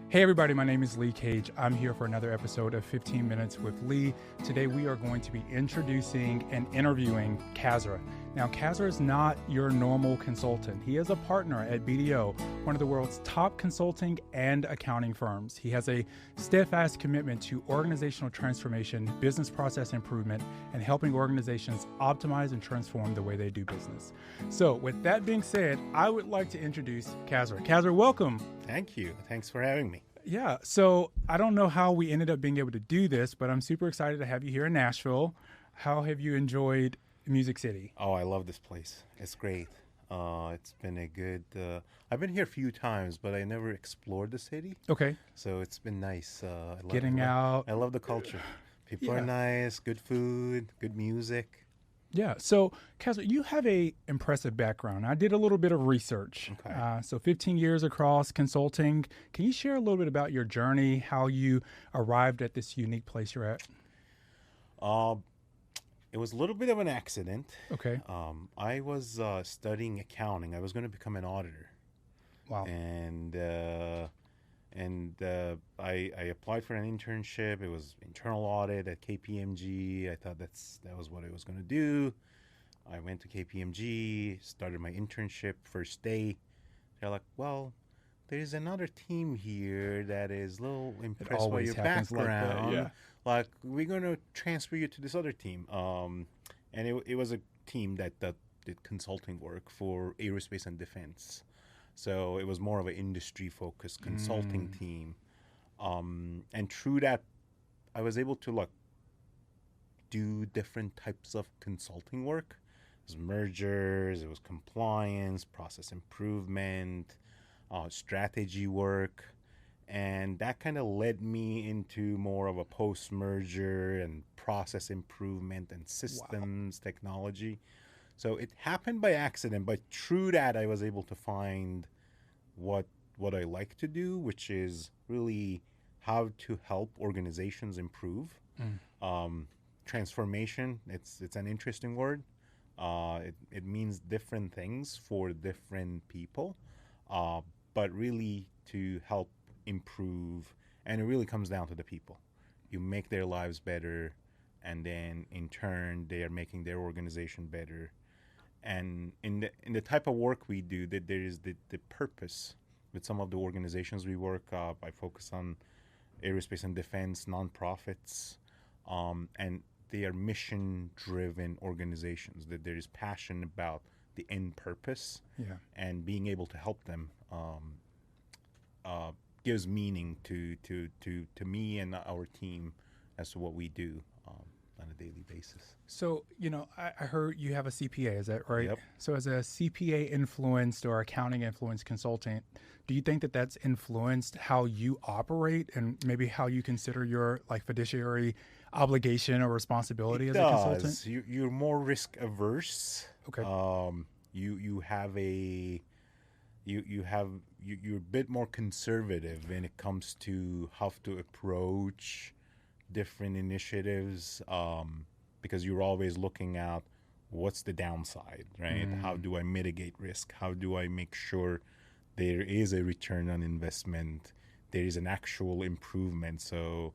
Hey everybody, my name is Lee Cage. I'm here for another episode of 15 Minutes with Lee. Today we are going to be introducing and interviewing Kasra. Now, Kasra is not your normal consultant. He is a partner at BDO, one of the world's top consulting and accounting firms. He has a steadfast commitment to organizational transformation, business process improvement, and helping organizations optimize and transform the way they do business. So with that being said, I would like to introduce Kasra. Kasra, welcome. Thank you. Thanks for having me. Yeah, so I don't know how we ended up being able to do this, but I'm super excited to have you here in Nashville. How have you enjoyed Music City? Oh, I love this place. It's great. It's been a good... I've been here a few times, but I never explored the city. Okay. So it's been nice. Getting out. I love the culture. People are nice, good food, good music. Yeah. So, Kasra, you have a impressive background. I did a little bit of research. Okay. So 15 years across consulting. Can you share a little bit about your journey, how you arrived at this unique place you're at? It was a little bit of an accident. Okay. I was studying accounting. I was going to become an auditor. Wow. And I applied for an internship. It was internal audit at KPMG. I thought that was what I was going to do. I went to KPMG, started my internship first day. They're like, well, there's another team here that is a little impressed by your background. Like, we're going to transfer you to this other team. And it was a team that did consulting work for aerospace and defense. So it was more of an industry-focused consulting team. And through that, I was able to do different types of consulting work. It was mergers, it was compliance, process improvement, strategy work. And that kind of led me into more of a post-merger and process improvement and systems technology. So it happened by accident, but through that I was able to find what I like to do, which is really how to help organizations improve. Transformation, it's an interesting word. It means different things for different people, but really to help improve, and it really comes down to the people. You make their lives better, and then in turn they are making their organization better. And in the type of work we do, that there is the purpose with some of the organizations we work. I focus on aerospace and defense nonprofits, and they are mission-driven organizations. That there is passion about the end purpose, and being able to help them gives meaning to me and our team as to what we do on a daily basis. So, I heard you have a CPA, is that right? Yep. So as a CPA influenced or accounting influenced consultant, do you think that that's influenced how you operate and maybe how you consider your fiduciary obligation or responsibility as a consultant? You're more risk averse. Okay. You're a bit more conservative when it comes to how to approach different initiatives, because you're always looking at what's the downside, right? How do I mitigate risk? How do I make sure there is a return on investment? There is an actual improvement. So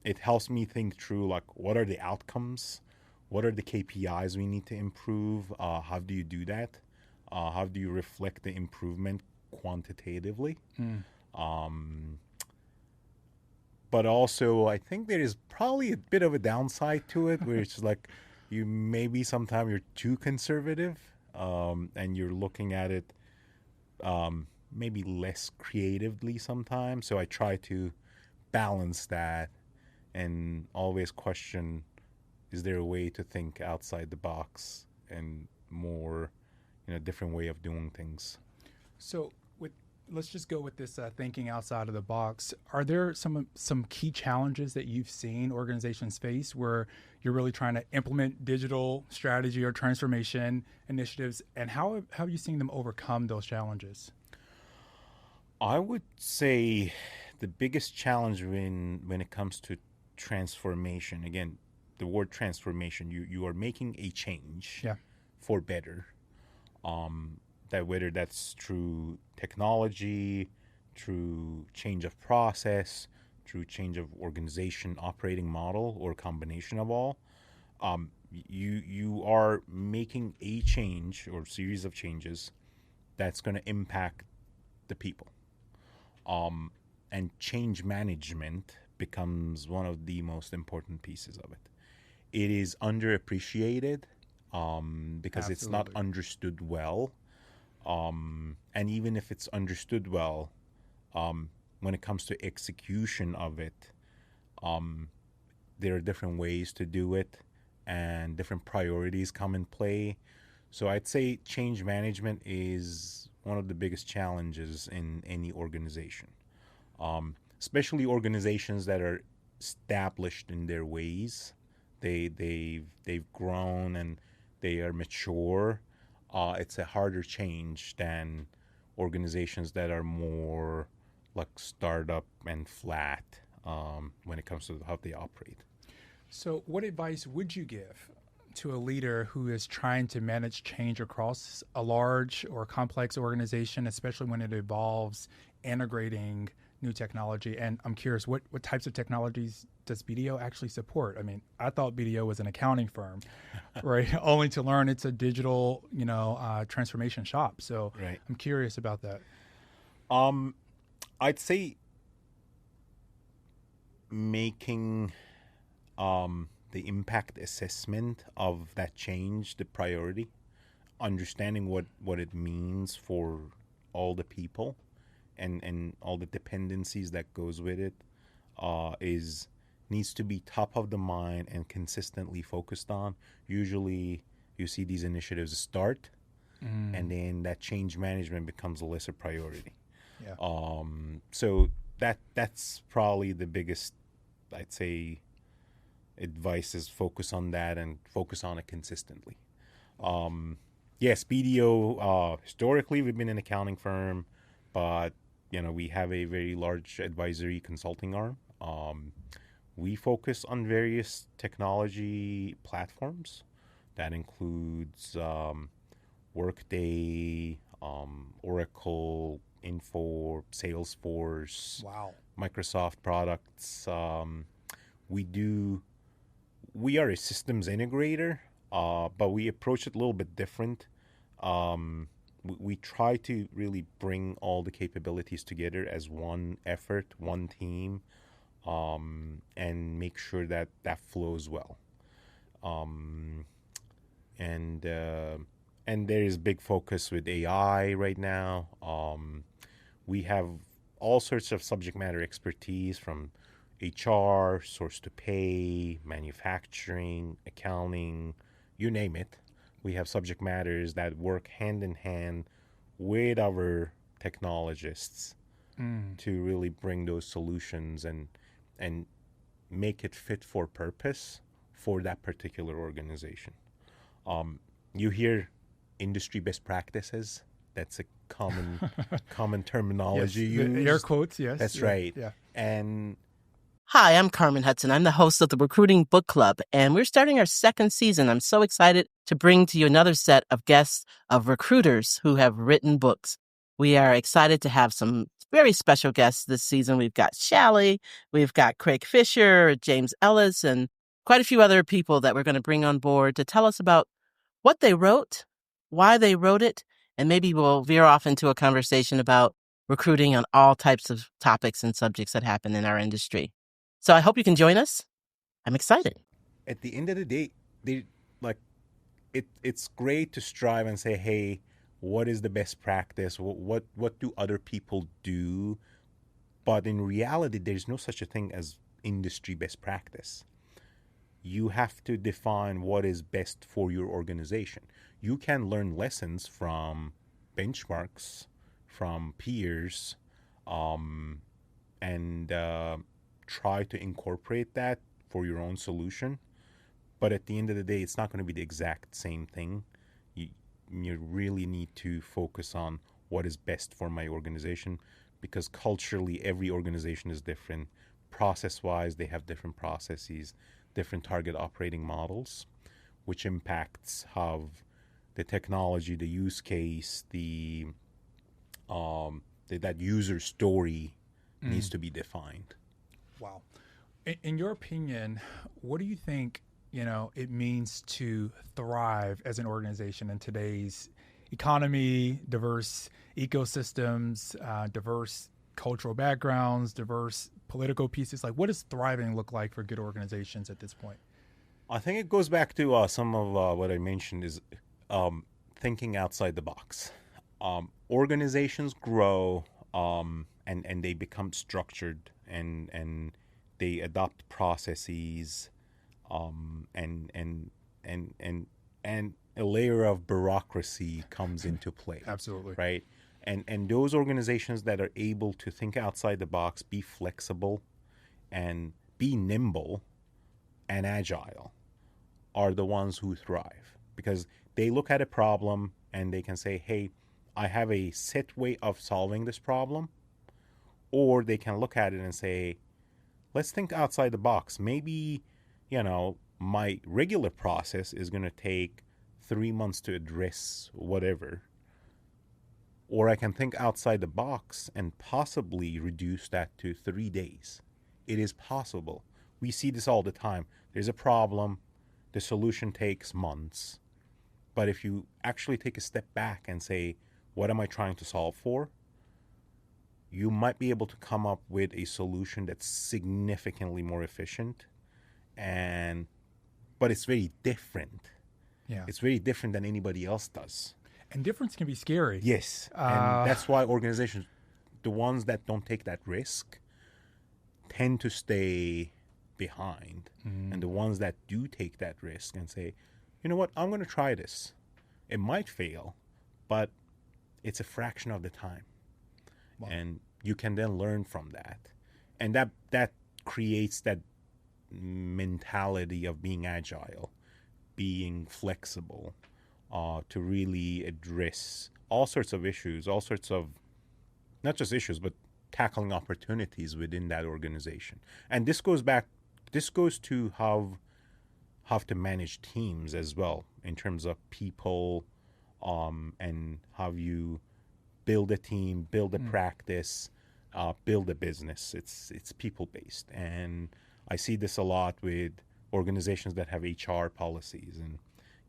it helps me think through what are the outcomes? What are the KPIs we need to improve? How do you do that? How do you reflect the improvement quantitatively? But also, I think there is probably a bit of a downside to it, where it's you maybe sometimes you're too conservative, and you're looking at it maybe less creatively sometimes. So I try to balance that and always question, is there a way to think outside the box and more, different way of doing things? So let's just go with this thinking outside of the box. Are there some key challenges that you've seen organizations face where you're really trying to implement digital strategy or transformation initiatives, and how have you seen them overcome those challenges? I would say the biggest challenge when it comes to transformation, again, the word transformation, you are making a change for better. That whether that's through technology, through change of process, through change of organization, operating model, or combination of all. You are making a change or series of changes that's going to impact the people. And change management becomes one of the most important pieces of it. It is underappreciated because it's not Absolutely. understood well. And even if it's understood well, when it comes to execution of it, there are different ways to do it and different priorities come in play. So I'd say change management is one of the biggest challenges in any organization, especially organizations that are established in their ways. They've grown and they are mature. It's a harder change than organizations that are more like startup and flat when it comes to how they operate. So, what advice would you give to a leader who is trying to manage change across a large or complex organization, especially when it involves integrating new technology? And I'm curious, what types of technologies does BDO actually support? I mean, I thought BDO was an accounting firm, right? Only to learn it's a digital, transformation shop. So Right. I'm curious about that. I'd say making the impact assessment of that change the priority, understanding what it means for all the people and all the dependencies that goes with it is needs to be top of the mind and consistently focused on. Usually you see these initiatives start and then that change management becomes a lesser priority. Yeah. So that's probably the biggest, I'd say, advice is focus on that and focus on it consistently. Yes, BDO, historically we've been an accounting firm, but we have a very large advisory consulting arm. We focus on various technology platforms. That includes Workday, Oracle, Info, Salesforce, Wow. Microsoft products. We are a systems integrator, but we approach it a little bit different. We try to really bring all the capabilities together as one effort, one team, and make sure that that flows well. And there is big focus with AI right now. We have all sorts of subject matter expertise from HR, source to pay, manufacturing, accounting, you name it. We have subject matters that work hand in hand with our technologists to really bring those solutions and make it fit for purpose for that particular organization. You hear industry best practices. That's a common terminology Yes, the used. air quotes, yes. That's Yeah, right. Yeah. And Hi, I'm Carmen Hudson. I'm the host of the Recruiting Book Club, and we're starting our second season. I'm so excited to bring to you another set of guests of recruiters who have written books. We are excited to have some very special guests this season. We've got Shally, we've got Craig Fisher, James Ellis, and quite a few other people that we're going to bring on board to tell us about what they wrote, why they wrote it, and maybe we'll veer off into a conversation about recruiting on all types of topics and subjects that happen in our industry. So I hope you can join us. I'm excited. at the end of the day, they like it's great to strive and say, hey, what is the best practice? What do other people do? But in reality, there's no such a thing as industry best practice. You have to define what is best for your organization. You can learn lessons from benchmarks, from peers, and try to incorporate that for your own solution. But at the end of the day, it's not going to be the exact same thing. You really need to focus on what is best for my organization, because culturally, every organization is different. Process-wise, they have different processes, different target operating models, which impacts how the technology, the use case, the that user story needs to be defined. Wow. In your opinion, what do you think, it means to thrive as an organization in today's economy, diverse ecosystems, diverse cultural backgrounds, diverse political pieces? Like, what does thriving look like for good organizations at this point? I think it goes back to some of what I mentioned is thinking outside the box. Organizations grow and they become structured and they adopt processes and a layer of bureaucracy comes into play. Absolutely. Right? And those organizations that are able to think outside the box, be flexible, and be nimble and agile are the ones who thrive, because they look at a problem and they can say, hey, I have a set way of solving this problem. Or they can look at it and say, let's think outside the box. Maybe, my regular process is going to take 3 months to address whatever. Or I can think outside the box and possibly reduce that to 3 days. It is possible. We see this all the time. There's a problem. The solution takes months. But if you actually take a step back and say, what am I trying to solve for? You might be able to come up with a solution that's significantly more efficient, but it's very different. Yeah. It's very different than anybody else does. And difference can be scary. Yes. And that's why organizations, the ones that don't take that risk, tend to stay behind. And the ones that do take that risk and say, you know what, I'm going to try this. It might fail, but it's a fraction of the time. Wow. And you can then learn from that. And that creates that mentality of being agile, being flexible, to really address all sorts of issues, all sorts of, not just issues, but tackling opportunities within that organization. And this goes to how to manage teams as well, in terms of people, and how you build a team, build a practice, build a business. It's people based, and I see this a lot with organizations that have HR policies, and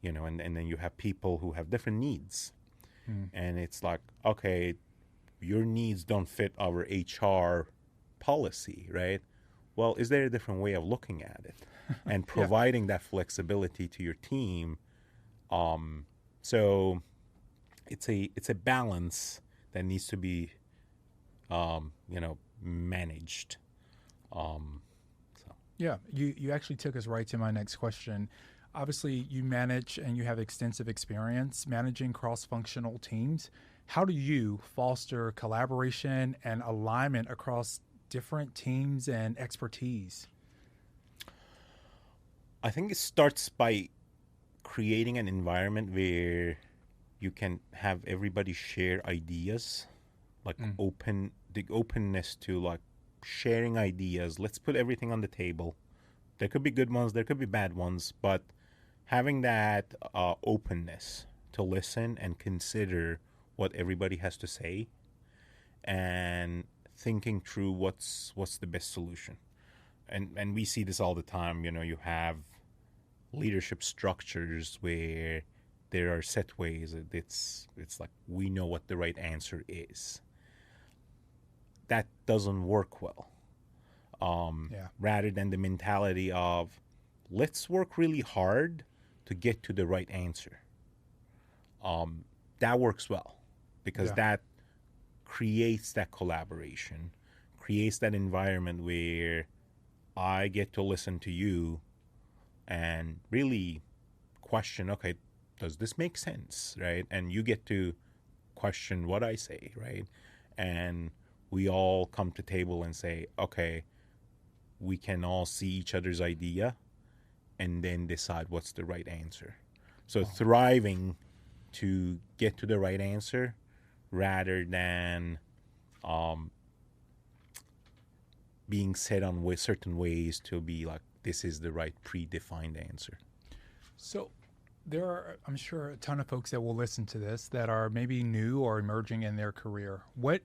and then you have people who have different needs, and it's like, okay, your needs don't fit our HR policy, right? Well, is there a different way of looking at it and providing that flexibility to your team? So it's a balance that needs to be, managed. Yeah, you actually took us right to my next question. Obviously, you manage and you have extensive experience managing cross-functional teams. How do you foster collaboration and alignment across different teams and expertise? I think it starts by creating an environment where you can have everybody share ideas, like the openness to like sharing ideas. Let's put everything on the table. There could be good ones, there could be bad ones, but having that openness to listen and consider what everybody has to say, and thinking through what's the best solution. And we see this all the time. You have leadership structures where there are set ways. It's like we know what the right answer is. That doesn't work well. Rather than the mentality of let's work really hard to get to the right answer. That works well, because that creates that collaboration, creates that environment where I get to listen to you and really question, okay, does this make sense, right? And you get to question what I say, right? And we all come to table and say, okay, we can all see each other's idea and then decide what's the right answer. So thriving to get to the right answer rather than being set on certain ways to be like, this is the right predefined answer. So there are, I'm sure, a ton of folks that will listen to this that are maybe new or emerging in their career. What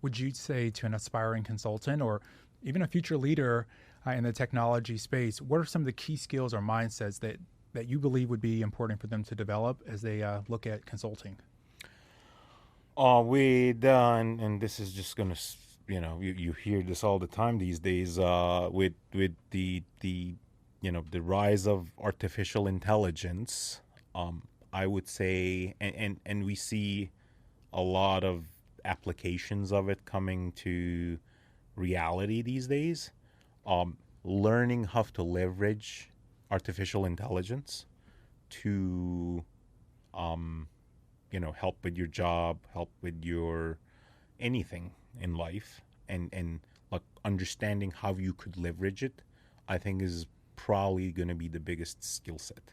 would you say to an aspiring consultant or even a future leader in the technology space? What are some of the key skills or mindsets that you believe would be important for them to develop as they look at consulting? And this is just gonna, you hear this all the time these days. With the rise of artificial intelligence, I would say, and we see a lot of applications of it coming to reality these days. Learning how to leverage artificial intelligence to help with your job, help with your anything in life, and like understanding how you could leverage it, I think is probably going to be the biggest skill set.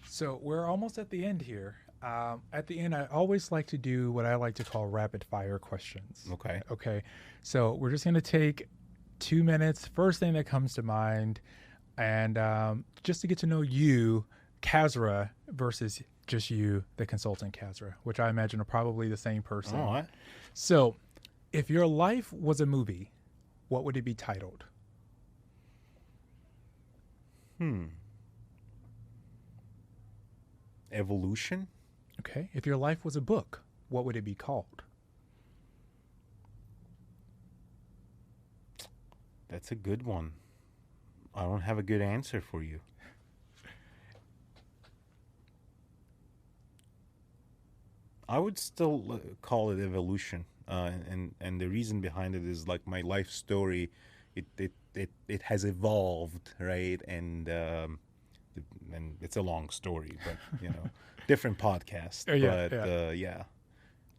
So we're almost at the end here. At the end, I always like to do what I like to call rapid fire questions. Okay. So we're just going to take 2 minutes, first thing that comes to mind, and just to get to know you, Kasra, versus just you, the consultant Kasra, which I imagine are probably the same person. All right. So if your life was a movie, what would it be titled? Evolution. Okay. If your life was a book, what would it be called? That's a good one. I don't have a good answer for you. I would still call it evolution, and the reason behind it is like my life story. It has evolved, right? And it's a long story, but different podcast. Yeah.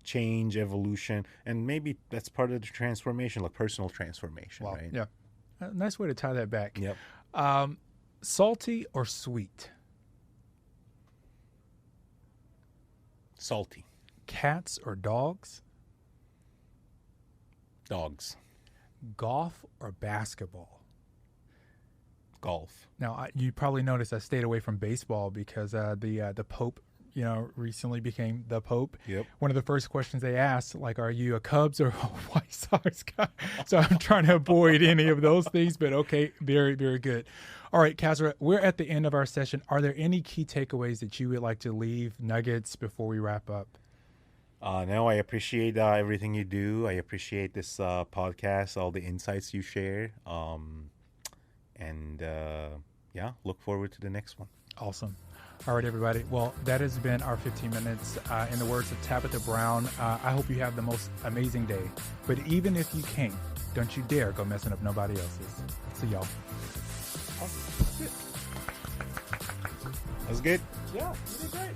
Change, evolution, and maybe that's part of the transformation, like personal transformation, right? Yeah. A nice way to tie that back. Yep. Salty or sweet? Salty. Cats or dogs? Dogs. Golf or basketball? Golf. Now, you probably noticed I stayed away from baseball because the Pope, recently became the Pope. Yep. One of the first questions they asked, like, are you a Cubs or a White Sox guy? So I'm trying to avoid any of those things, but okay, very, very good. All right, Kasra, we're at the end of our session. Are there any key takeaways that you would like to leave, nuggets, before we wrap up? No, I appreciate everything you do. I appreciate this podcast, all the insights you share. Look forward to the next one. Awesome. All right, everybody. Well, that has been our 15 minutes. In the words of Tabitha Brown, I hope you have the most amazing day. But even if you can't, don't you dare go messing up nobody else's. See y'all. That was good. Yeah, you did great.